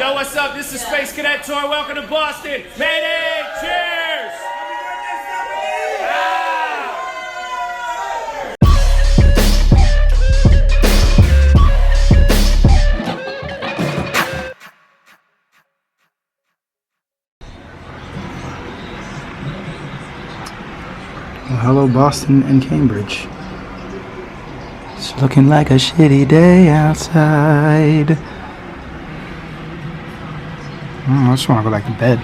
Yo, what's up? This is Space Cadet Tour. Welcome to Boston. Mayday! Cheers! Well, hello, Boston and Cambridge. It's looking like a shitty day outside. I just want to go back to bed.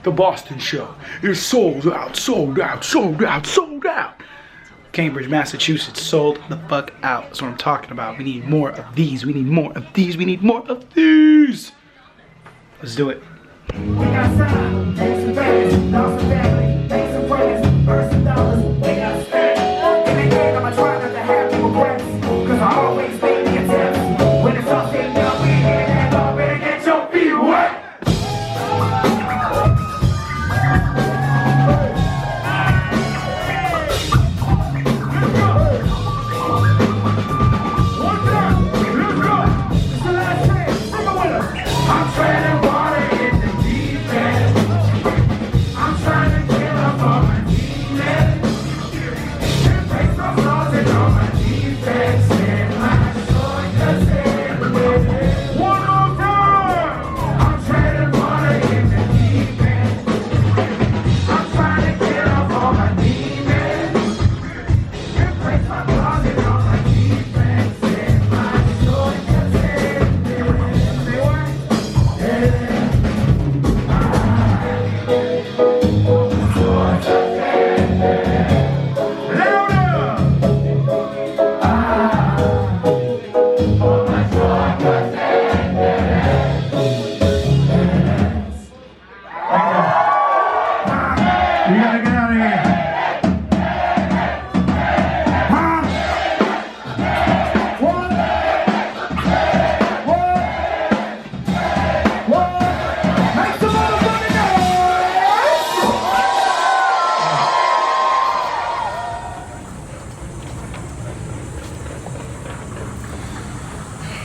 The Boston show is sold out, sold out, sold out, sold out. Cambridge, Massachusetts, sold the fuck out. That's what I'm talking about. We need more of these. We need more of these. We need more of these. Let's do it. We got some, take some bags, lost some family, take some friends, earn some dollars, we got spend. In the end, I'ma try not to have people regrets, cause I always make the attempts. When it's all said and done, we here and all better get your feet wet.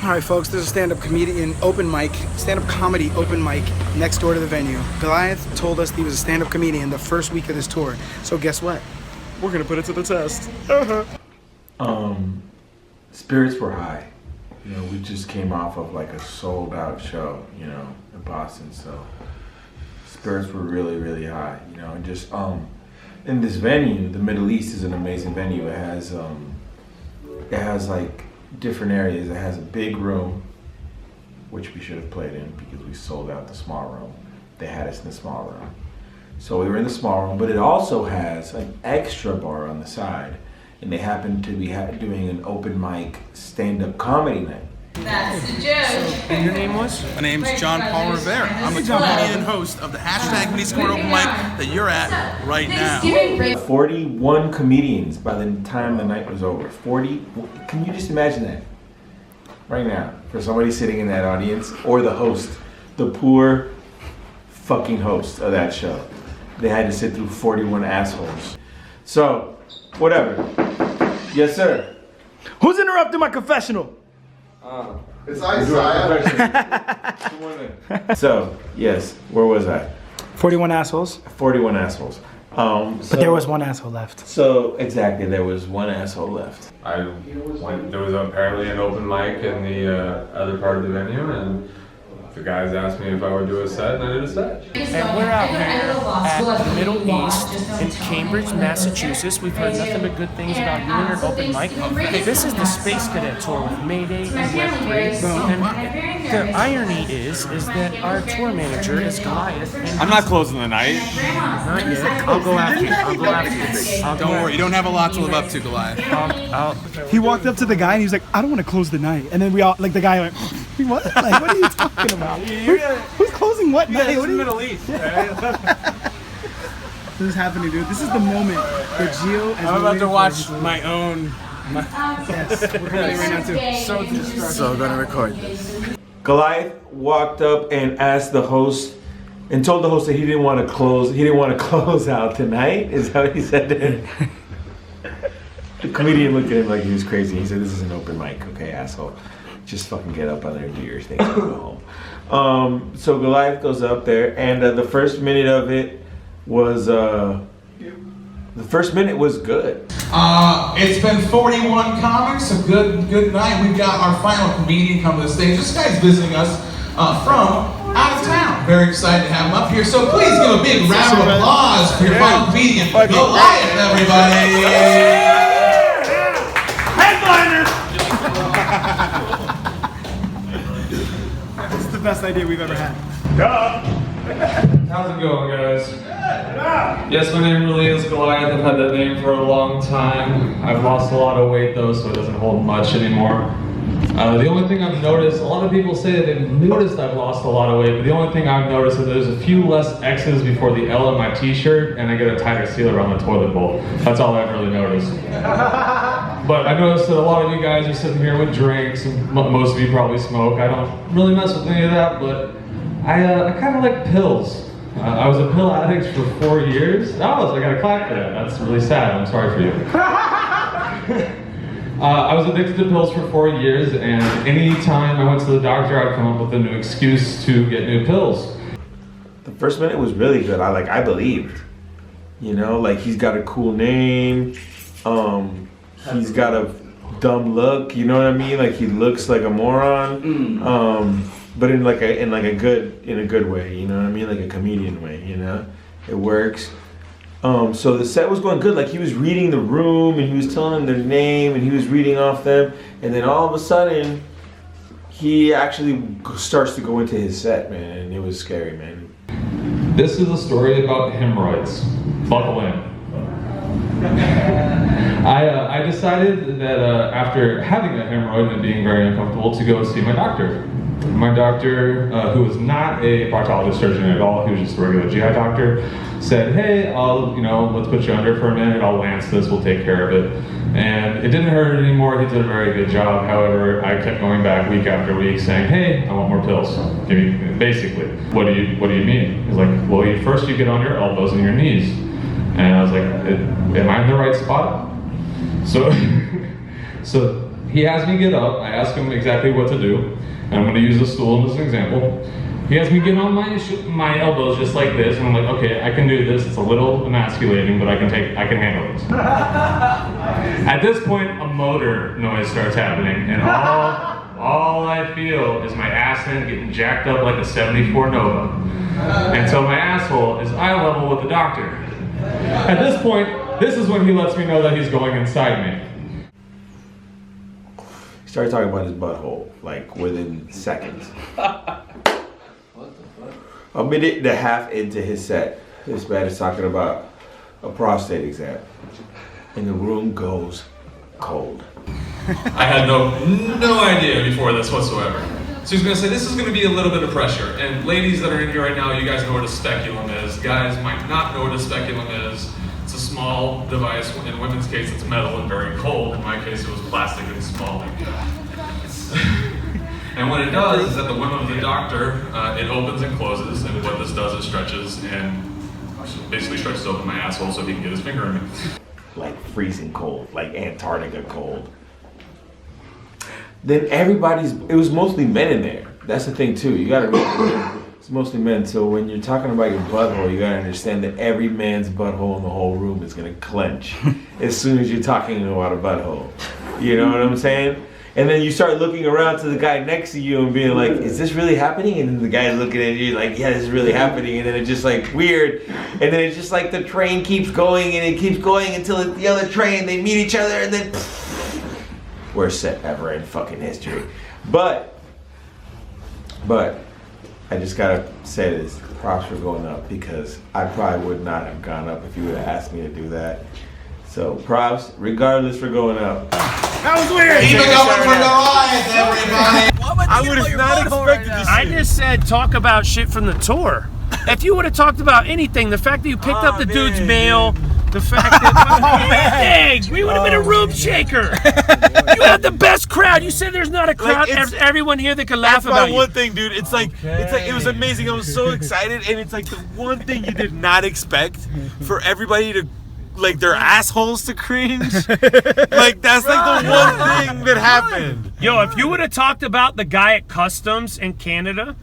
Alright folks, there's a stand-up comedian open mic, stand-up comedy open mic next door to the venue. Goliath told us he was a stand-up comedian the first week of this tour. So guess what? We're gonna put it to the test. Spirits were high. You know, we just came off of like a sold out show, you know, in Boston, so spirits were really, really high, you know, and just in this venue, the Middle East is an amazing venue. It has like different areas. It has a big room, which we should have played in because we sold out the small room. They had us in the small room. So we were in the small room, but it also has an extra bar on the side. And they happened to be doing an open mic stand-up comedy night. That's the joke. And your name was? My name's John Paul Rivera. I'm the comedian and host of the hashtag Mini Square Open Mic that you're at right now. 41 comedians by the time the night was over. 40, can you just imagine that? Right now, for somebody sitting in that audience, or the host, the poor fucking host of that show. They had to sit through 41 assholes. So, whatever. Yes, sir. Who's interrupting my confessional? It's Isaiah. So, yes, where was I? 41 assholes. 41 assholes. But there was one asshole left. So, exactly, there was one asshole left. There was apparently an open mic in the other part of the venue, and the guys asked me if I would do a set, and I did a set. And we're out here at the Middle East in Cambridge, Massachusetts. We've heard nothing but good things about you and your open mic. This is the Space Cadet Tour with Mayday and Wrekonize. And the irony is that our tour manager is Goliath. I'm not closing the night. Not yet. I'll go after you. Don't worry, you don't have a lot to live up to, Goliath. He walked up to the guy and he was like, I don't want to close the night. And then we all, like the guy went, what? Like, what are you talking about? Who's closing what night? This is the Middle East, right? This is happening, dude. This is the moment that Gio is I'm about to watch my own. Yes, we're recording right now too. So I'm gonna record this. Goliath walked up and asked the host and told the host that he didn't want to close out tonight. Is that what he said to him? The comedian looked at him like he was crazy. He said, "This is an open mic, okay, asshole." just fucking get up on there and do your thing and go home. So Goliath goes up there, and the first minute of it was good. It's been 41 comics, a good night. We've got our final comedian come to the stage. This guy's visiting us from out of town. Very excited to have him up here. So please give a big round of applause for your final comedian, Goliath, everybody. Headliner! This is the best idea we've ever had. How's it going, guys? Yes, my name really is Goliath. I've had that name for a long time. I've lost a lot of weight though, so it doesn't hold much anymore. The only thing I've noticed, a lot of people say that they've noticed I've lost a lot of weight, but the only thing I've noticed is there's a few less X's before the L in my t-shirt, and I get a tighter seal around the toilet bowl. That's all I've really noticed. But I noticed that a lot of you guys are sitting here with drinks, and most of you probably smoke. I don't really mess with any of that, but I kind of like pills. I was a pill addict for 4 years. Oh, I gotta clap for that. That's really sad. I'm sorry for you. I was addicted to pills for 4 years, and any time I went to the doctor, I'd come up with a new excuse to get new pills. The first minute was really good. I believed. You know, like he's got a cool name. He's got a dumb look. You know what I mean? Like he looks like a moron. But in a good way. You know what I mean? Like a comedian way. You know, it works. So the set was going good. Like he was reading the room and he was telling them their name and he was reading off them, and then all of a sudden he actually starts to go into his set, man, and it was scary, man. This is a story about hemorrhoids. Buckle in. I decided that after having a hemorrhoid and being very uncomfortable, to go see my doctor. My doctor, who was not a proctologist surgeon at all, he was just a regular GI doctor, said, hey, let's put you under for a minute, I'll lance this, we'll take care of it. And it didn't hurt anymore, he did a very good job. However, I kept going back week after week saying, hey, I want more pills. Give me, basically, what do you mean? He's like, well, first you get on your elbows and your knees. And I was like, am I in the right spot? So he has me get up, I ask him exactly what to do. And I'm going to use a stool as an example. He has me get on my elbows just like this, and I'm like, okay, I can do this. It's a little emasculating, but I can handle this. At this point, a motor noise starts happening, and all I feel is my ass end getting jacked up like a 74 Nova. And so my asshole is eye level with the doctor. At this point, this is when he lets me know that he's going inside me. Started talking about his butthole, like within seconds. A minute and a half into his set, this man is talking about a prostate exam, and the room goes cold. I had no idea before this whatsoever. So he's gonna say, this is gonna be a little bit of pressure. And ladies that are in here right now, you guys know what a speculum is. Guys might not know what a speculum is. It's a small device. In women's case, it's metal and very cold. In my case, it was plastic and small. And what it does is at the whim of the doctor, it opens and closes, and what this does is stretches and basically stretches open my asshole so he can get his finger in me. Like freezing cold, like Antarctica cold. Then it was mostly men in there. That's the thing too, you gotta remember, it's mostly men, so when you're talking about your butthole, you gotta understand that every man's butthole in the whole room is gonna clench as soon as you're talking about a butthole. You know what I'm saying? And then you start looking around to the guy next to you and being like, is this really happening? And then the guy's looking at you like, yeah, this is really happening. And then it's just like weird. And then it's just like the train keeps going and it keeps going until the other train, they meet each other and then worst set ever in fucking history. But I just gotta say this, props for going up, because I probably would not have gone up if you would have asked me to do that. So props, regardless, for going up. That was weird. Keep it going for Goliath, everybody. I would have not expected to see I just said talk about shit from the tour. If you would have talked about anything, the fact that you picked up the dude's mail, the fact that we would have been a room shaker. You had the best crowd. You said there's not a crowd, everyone here that could laugh about you. That's my one thing, dude. It's like it was amazing. I was so excited, and it's like the one thing you did not expect for everybody to like their assholes to cringe. Like that's like the one thing that happened. Yo, if you would have talked about the guy at customs in Canada,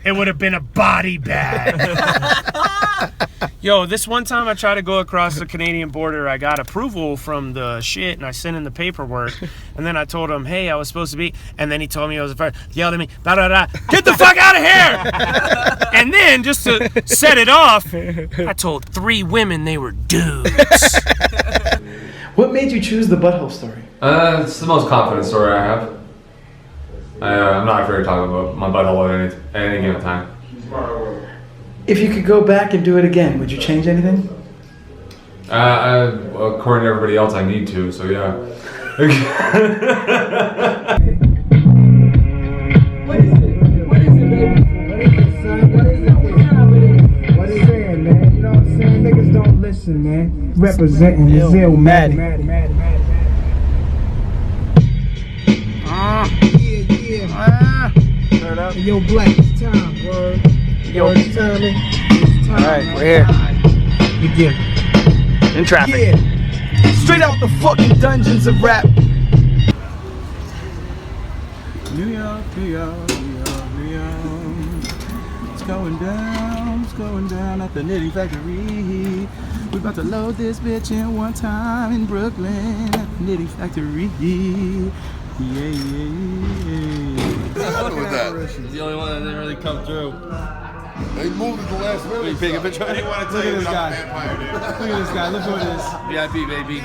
it would have been a body bag. Yo, this one time I tried to go across the Canadian border, I got approval from the shit, and I sent in the paperwork, and then I told him, hey, I was supposed to be, and then he told me I was a fire, yelled at me, blah, blah, blah, get the fuck out of here! And then, just to set it off, I told 3 women they were dudes. What made you choose the butthole story? It's the most confident story I have. I'm not afraid to talk about my butthole at any given time. If you could go back and do it again, would you change anything? According to everybody else, I need to, so yeah. What is it, baby? What is it, son? What is it? What is it, man? You know what I'm saying? Niggas don't listen, man. Representing the Illmatic. Yo, Black, it's time, word. Yo, it's time. It's time. Alright, we're here. Begin. In traffic. Yeah. Straight out the fucking dungeons of rap. New York, New York, New York, New York. It's going down at the Knitting Factory. We about to load this bitch in one time in Brooklyn at the Knitting Factory. Yeah. With that. He's the only one that didn't really come through. They moved at the last minute. You take a picture? I didn't want to tell you that I'm a vampire, dude. Look at this guy. Look who it is. VIP, baby.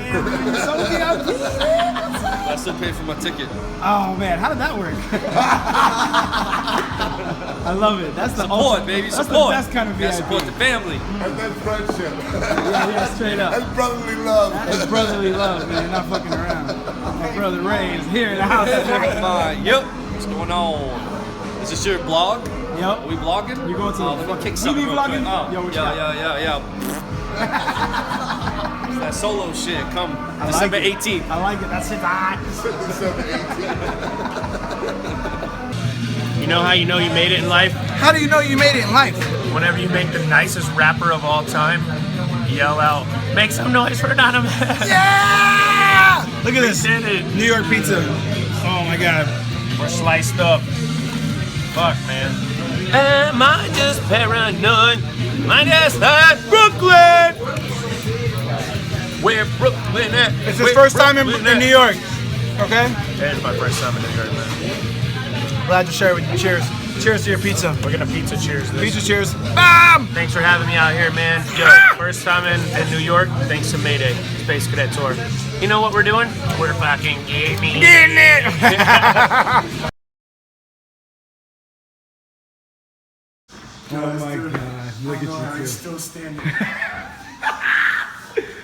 So VIP. I still pay for my ticket. Oh man, how did that work? I love it. That's the support, baby. That's Support. the best kind of VIP. Support the family. And then friendship. Yeah, straight up. That's brotherly love. That is brotherly love, man. Not fucking around. My brother Ray is here in the house. Yep. What's going on? Is this your blog? Yep. Are we vlogging? You going to let me kick we something be real vlogging? quick. Oh, Yo, what yeah. It's that solo shit. Come I December like it. 18th. I like it. That's it. December 18th. You know how you know you made it in life? How do you know you made it in life? Whenever you make the nicest rapper of all time, yell out, make some noise for Anonymous. Yeah! Look at this. Did it. New York pizza. Oh my god. We're sliced up. Fuck, man. Am I just paranoid? My dad's at Brooklyn. Where Brooklyn at? It's his first time in New York. Okay? Yeah, it's my first time in New York, man. Glad to share with you. Cheers. Cheers to your pizza. We're gonna pizza cheers this. Pizza cheers. Bam! Thanks for having me out here, man. Yo, first time in New York, thanks to Mayday, Space Cadet Tour. You know what we're doing? We're fucking gaming. Getting it! Oh my god. Look at you two. Still standing.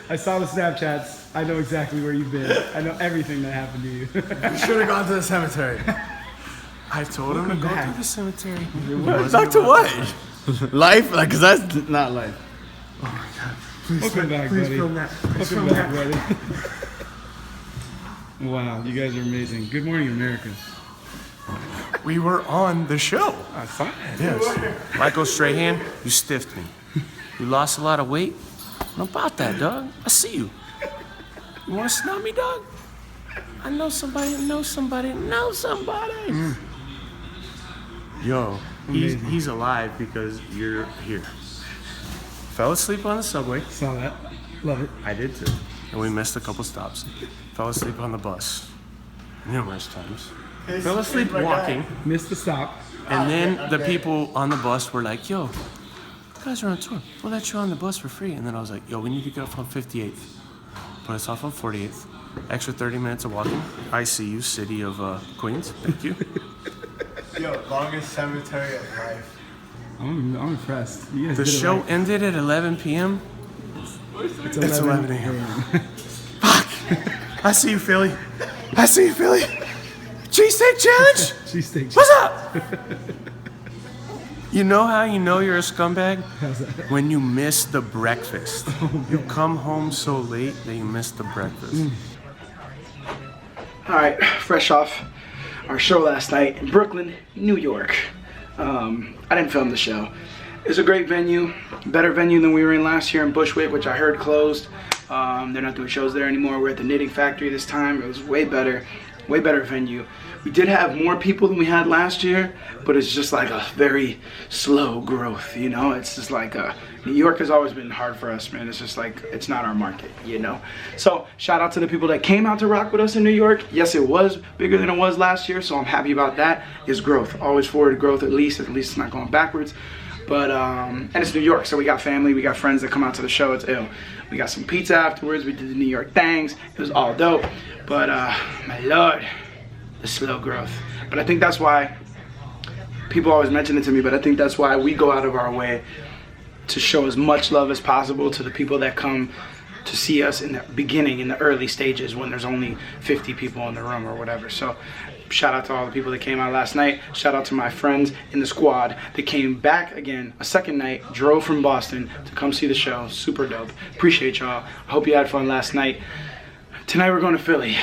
I saw the Snapchats. I know exactly where you've been. I know everything that happened to you. You should have gone to the cemetery. I told him to go through the cemetery. Talk to what? Life? Like, cause that's not life. Oh my god. Welcome back, buddy. Welcome back, buddy. Wow, you guys are amazing. Good morning, America. We were on the show. I saw it. Yes. Michael Strahan, you stiffed me. You lost a lot of weight. What about that, dog? I see you. You want to snub me, dog? I know somebody that knows somebody that knows somebody. Yo, he's alive because you're here. Fell asleep on the subway. Saw that. Love it. I did too. And we missed a couple stops. Fell asleep on the bus numerous times. Fell asleep walking. Missed the stop. And then the people on the bus were like, yo, you guys are on tour. We'll let you on the bus for free. And then I was like, yo, we need to get off on 58th. Put us off on 48th. Extra 30 minutes of walking. ICU, city of Queens. Thank you. Yo, longest cemetery of life. I'm impressed. You guys The did it show right. ended at 11 p.m. It's 11 a.m. Fuck! I see you, Philly. I see you, Philly. Cheesesteak challenge? Cheesesteak. What's up? You know how you know you're a scumbag? How's that? When you miss the breakfast. You come home so late that you miss the breakfast. All right, fresh off our show last night in Brooklyn, New York. I didn't film the show. It was a great venue, better venue than we were in last year in Bushwick, which I heard closed. They're not doing shows there anymore. We're at the Knitting Factory this time. It was way better venue. We did have more people than we had last year, but it's just like a very slow growth, you know? It's just like, New York has always been hard for us, man. It's just like, it's not our market, you know? So shout out to the people that came out to rock with us in New York. Yes, it was bigger than it was last year, so I'm happy about that. It's growth, always forward growth at least it's not going backwards. But, and it's New York, so we got family, we got friends that come out to the show, it's ill. We got some pizza afterwards, we did the New York things, it was all dope. But, my Lord, the slow growth. But I think that's why, people always mention it to me, but I think that's why we go out of our way to show as much love as possible to the people that come to see us in the beginning, in the early stages when there's only 50 people in the room or whatever. So shout out to all the people that came out last night. Shout out to my friends in the squad that came back again a second night, drove from Boston to come see the show. Super dope. Appreciate y'all. I hope you had fun last night. Tonight we're going to Philly.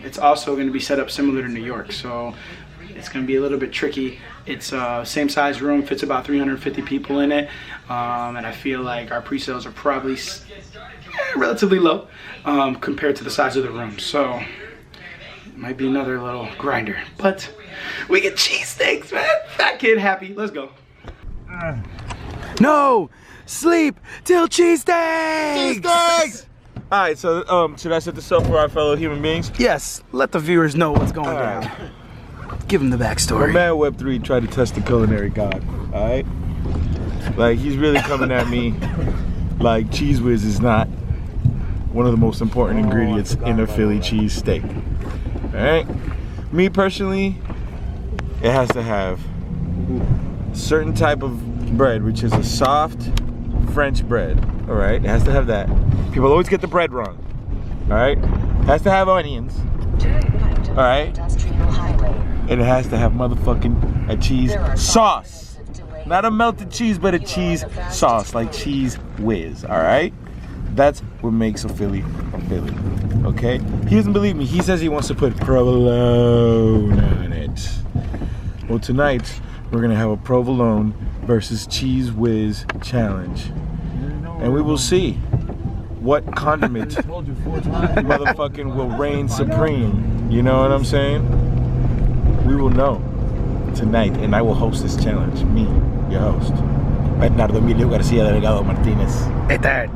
It's also going to be set up similar to New York, so it's going to be a little bit tricky. It's same size room, fits about 350 people in it, and I feel like our pre-sales are probably relatively low compared to the size of the room, so it might be another little grinder. But we get cheesesteaks, man. Fat kid happy. Let's go. No sleep till cheesesteaks. Cheesesteaks. All right, so should I set this up for our fellow human beings? Yes, let the viewers know what's going down. Give them the backstory. My man Web3 tried to test the culinary god, all right? Like, he's really coming at me like Cheese Whiz is not one of the most important ingredients in a Philly cheesesteak, all right? Me personally, it has to have a certain type of bread, which is a soft French bread, all right? It has to have that. People always get the bread wrong, all right? It has to have onions, all right? And it has to have motherfucking a cheese sauce. Not a melted cheese, but a cheese sauce, like Cheese Whiz, all right? That's what makes a Philly, okay? He doesn't believe me. He says he wants to put provolone on it. Well, tonight, we're gonna have a provolone versus Cheese Whiz challenge. And we will see what condiment motherfucking will reign supreme. You know what I'm saying? We will know tonight, and I will host this challenge. Me, your host, Bernardo Emilio Garcia Delgado Martinez. Hey, Dad.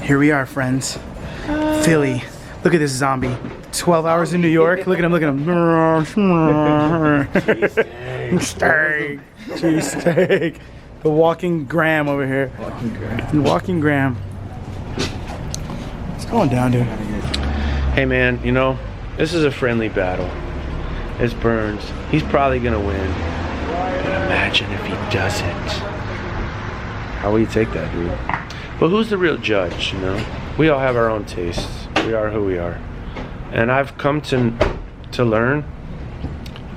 Here we are, friends. Philly. Look at this zombie. 12 hours in New York. Look at him. Look at him. Cheesesteak. Cheesesteak. The walking Graham over here. Walking Graham. What's going down, dude? Hey, man, you know, this is a friendly battle. It's Burns. He's probably gonna win. But imagine if he doesn't. How will you take that, dude? But who's the real judge, you know? We all have our own tastes. We are who we are. And I've come to learn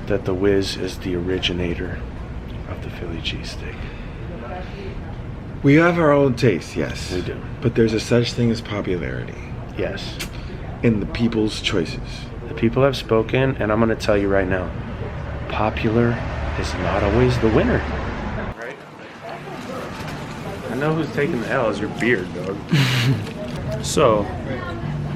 that the Wiz is the originator of the Philly cheesesteak. We have our own taste, yes. We do. But there's a such thing as popularity. Yes. In the people's choices. The people have spoken, and I'm going to tell you right now, popular is not always the winner. Right? I know who's taking the L is your beard, dog. So,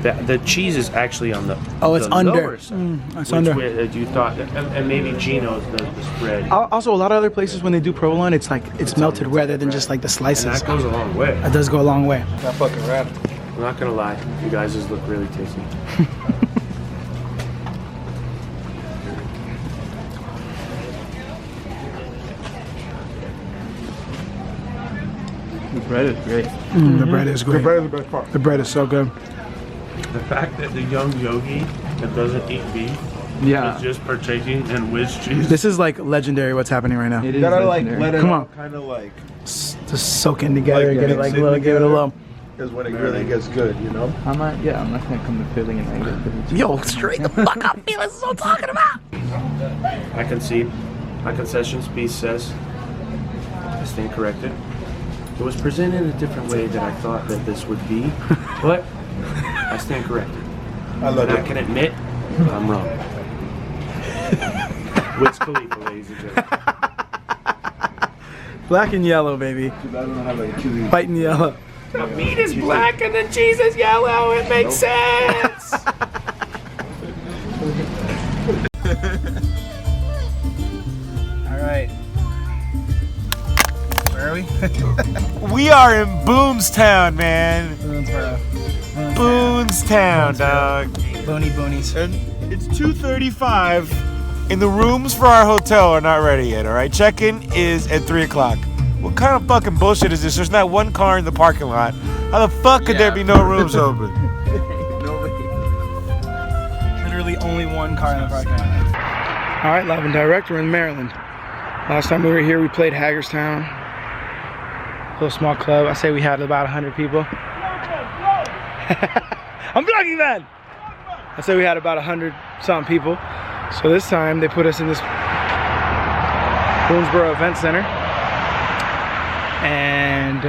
the cheese is actually on the it's the under. Lower side, It's under. You thought, and maybe Gino's the spread. Also, a lot of other places when they do provolone, it's like it's melted rather than just like the slices. And that goes a long way. It does go a long way. That fucking radical. I'm not gonna lie, you guys just look really tasty. The bread is great. The bread is great. The bread is the best part. The bread is so good. The fact that the young yogi that doesn't eat beef is just partaking in whiz cheese. This is like legendary what's happening right now. It is Gotta legendary. like let it Come on. kind of like Just soak in together, Like, get it mix like it a little, give it a together. little. is when it really gets good, you know? I'm not gonna come to Philly and I get Philly. Yo, straight the fuck up, feel this is what I'm talking about. I concede. My concession speech says I stand corrected. It was presented in a different way than I thought that this would be, but I stand corrected. I love and it. I can admit I'm wrong. Wiz Khalifa, ladies and gentlemen. Black and yellow, baby. White and yellow. The meat is black and the cheese is yellow. It makes sense. All right. Where are we? We are in Boomstown, man. Boonsboro. Boonstown, dog. Boonies. And it's 2:35, and the rooms for our hotel are not ready yet, all right? Check-in is at 3 o'clock. What kind of fucking bullshit is this? There's not one car in the parking lot. How the fuck could there be no rooms open? Literally only one car in the parking lot. All right, live and direct, we're in Maryland. Last time we were here, we played Hagerstown. A little small club. I say we had about 100 people. I'm vlogging, man! I say we had about 100-something people. So this time, they put us in this Boonsboro Event Center. And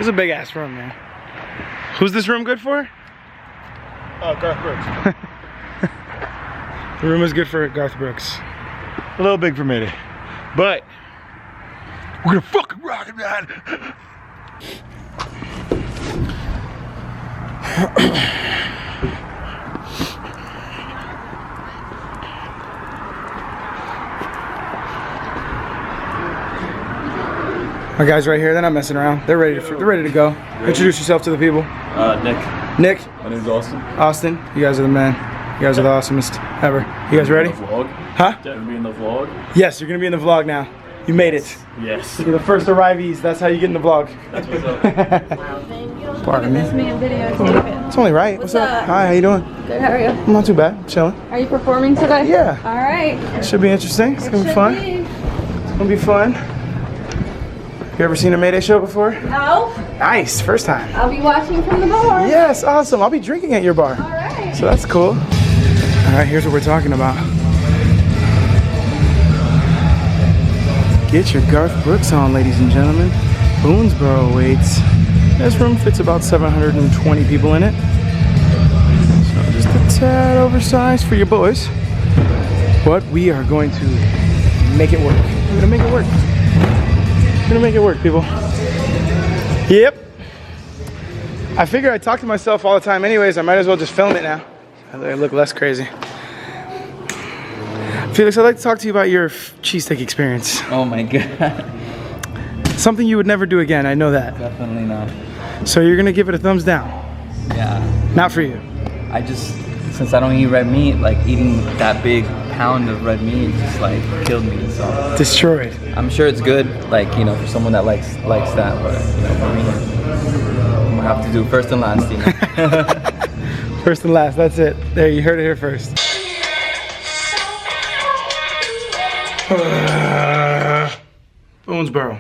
it's a big ass room, man. Who's this room good for? Garth Brooks. The room is good for Garth Brooks. A little big for me, but we're gonna fucking rock it, man. My guys right here, they're not messing around. They're ready to go. Introduce yourself to the people. Nick. Nick. My name's Austin. Austin, you guys are the man. You guys are the awesomest ever. You guys ready? Vlog? Huh? Gonna be in the vlog? Yes, you're gonna be in the vlog now. You made it. Yes. You're the first arrivees. That's how you get in the vlog. That's what's up. Pardon me. It's only right. What's up? Hi, how you doing? Good, how are you? I'm not too bad. I'm chilling. Are you performing today? Yeah. All right. Should be interesting. It's gonna be fun. It's gonna be fun. You ever seen a Mayday show before? No. Nice, first time. I'll be watching from the bar. Yes, awesome. I'll be drinking at your bar. All right. So that's cool. All right, here's what we're talking about. Get your Garth Brooks on, ladies and gentlemen. Boonsboro awaits. This room fits about 720 people in it. So just a tad oversized for your boys. But we are going to make it work. We're gonna make it work. We're gonna make it work, people. Yep. I figure I talk to myself all the time anyways. I might as well just film it now. I look less crazy. Felix, I'd like to talk to you about your cheesesteak experience. Oh my god. Something you would never do again, I know that. Definitely not. So you're gonna give it a thumbs down? Yeah. Not for you? I just, since I don't eat red meat, like eating that big pound of red meat just like killed me, so. Destroyed. I'm sure it's good, like, you know, for someone that likes that, but, you know, for me, I'm gonna have to do first and last, you know. First and last, that's it. There, you heard it here first. Boonsboro.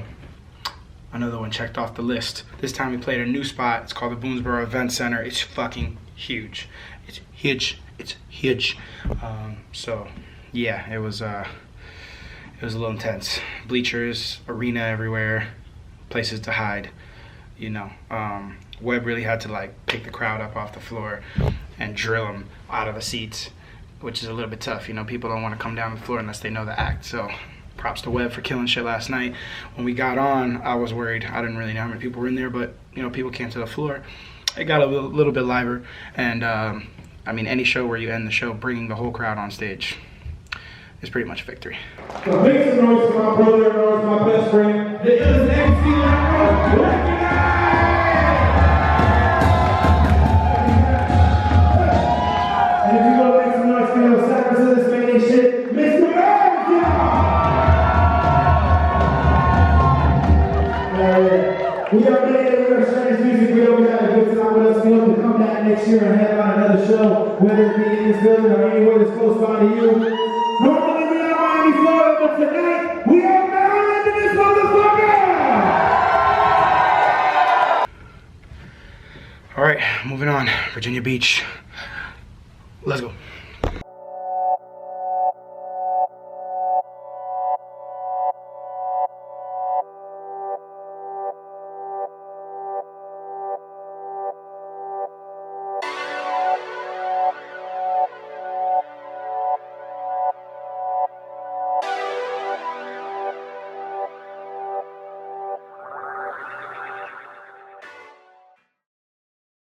Another one checked off the list. This time we played a new spot. It's called the Boonsboro Event Center. It's fucking huge. It's huge. It's huge. So yeah, it was a little intense. Bleachers, arena everywhere, places to hide. You know, Webb really had to like pick the crowd up off the floor and drill them out of the seats, which is a little bit tough. You know, people don't want to come down the floor unless they know the act. So props to Webb for killing shit last night. When we got on, I was worried. I didn't really know how many people were in there, but you know, people came to the floor. It got a little bit liver, and I mean, any show where you end the show bringing the whole crowd on stage is pretty much a victory. So make some noise for my brother and noise my best friend. The illest MC Wrekonize! And if you go make some noise for your suckers in this Mayday shit, Mr. We are Mayday, we are Strange Music Video. We got a good time with us. We hope to come back next year and headline another show, whether it be in this building or anywhere that's close by to you. Normally we are Miami, Florida, but tonight we are Maryland in this motherfucker! All right, moving on. Virginia Beach. Let's go.